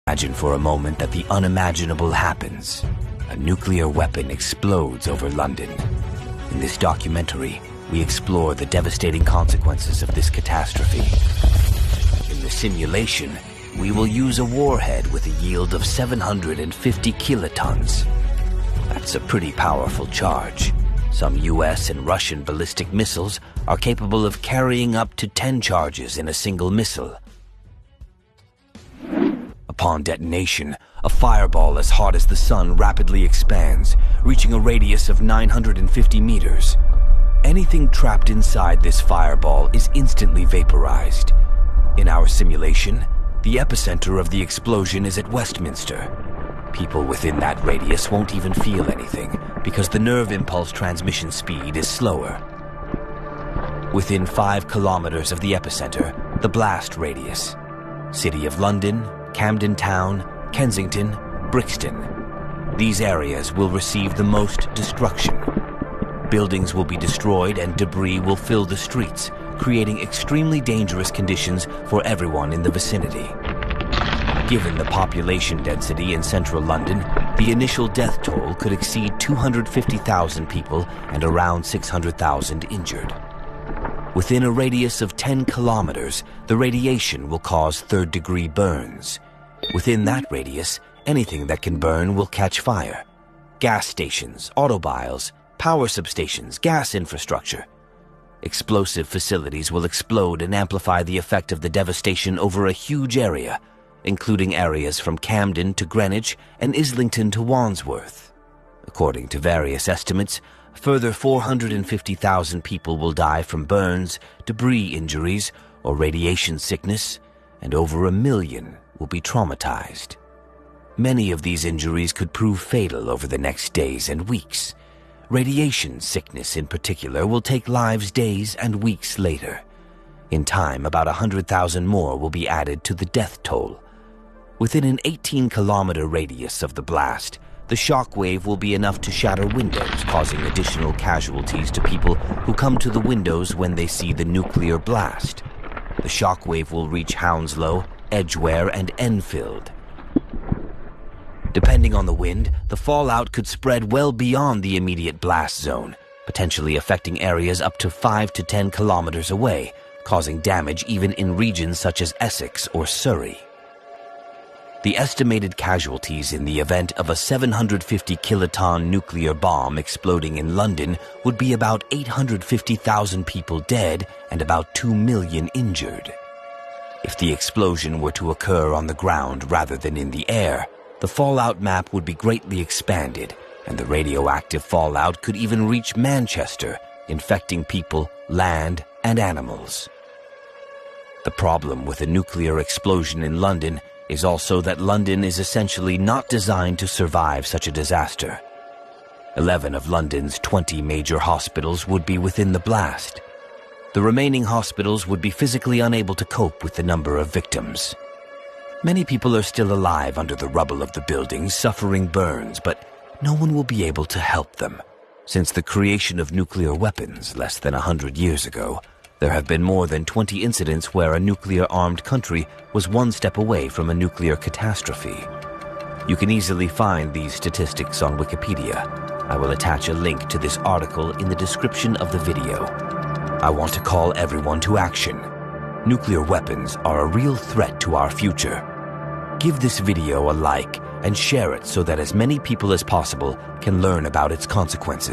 Imagine for a moment that the unimaginable happens. A nuclear weapon explodes over London. In this documentary, we explore the devastating consequences of this catastrophe. In the simulation, we will use a warhead with a yield of 750 kilotons. That's a pretty powerful charge. Some US and Russian ballistic missiles are capable of carrying up to 10 charges in a single missile. Upon detonation, a fireball as hot as the sun rapidly expands, reaching a radius of 950 meters. Anything trapped inside this fireball is instantly vaporized. In our simulation, the epicenter of the explosion is at Westminster. People within that radius won't even feel anything because the nerve impulse transmission speed is slower. Within 5 kilometers of the epicenter, the blast radius. City of London, Camden Town, Kensington, Brixton. These areas will receive the most destruction. Buildings will be destroyed and debris will fill the streets, creating extremely dangerous conditions for everyone in the vicinity. Given the population density in central London, the initial death toll could exceed 250,000 people and around 600,000 injured. Within a radius of 10 kilometers, the radiation will cause third-degree burns. Within that radius, anything that can burn will catch fire. Gas stations, automobiles, power substations, gas infrastructure. Explosive facilities will explode and amplify the effect of the devastation over a huge area, including areas from Camden to Greenwich and Islington to Wandsworth. According to various estimates, a further 450,000 people will die from burns, debris injuries, or radiation sickness, and over 1 million will be traumatized. Many of these injuries could prove fatal over the next days and weeks. Radiation sickness in particular will take lives days and weeks later. In time, about 100,000 more will be added to the death toll. Within an 18-kilometer radius of the blast, the shock wave will be enough to shatter windows, causing additional casualties to people who come to the windows when they see the nuclear blast. The shock wave will reach Hounslow, Edgware, and Enfield. Depending on the wind, the fallout could spread well beyond the immediate blast zone, potentially affecting areas up to 5 to 10 kilometers away, causing damage even in regions such as Essex or Surrey. The estimated casualties in the event of a 750 kiloton nuclear bomb exploding in London would be about 850,000 people dead and about 2 million injured. If the explosion were to occur on the ground rather than in the air, the fallout map would be greatly expanded, and the radioactive fallout could even reach Manchester, infecting people, land, and animals. The problem with a nuclear explosion in London is also that London is essentially not designed to survive such a disaster. 11 of London's 20 major hospitals would be within the blast. The remaining hospitals would be physically unable to cope with the number of victims. Many people are still alive under the rubble of the buildings, suffering burns, but no one will be able to help them. Since the creation of nuclear weapons less than 100 years ago, there have been more than 20 incidents where a nuclear-armed country was one step away from a nuclear catastrophe. You can easily find these statistics on Wikipedia. I will attach a link to this article in the description of the video. I want to call everyone to action. Nuclear weapons are a real threat to our future. Give this video a like and share it so that as many people as possible can learn about its consequences.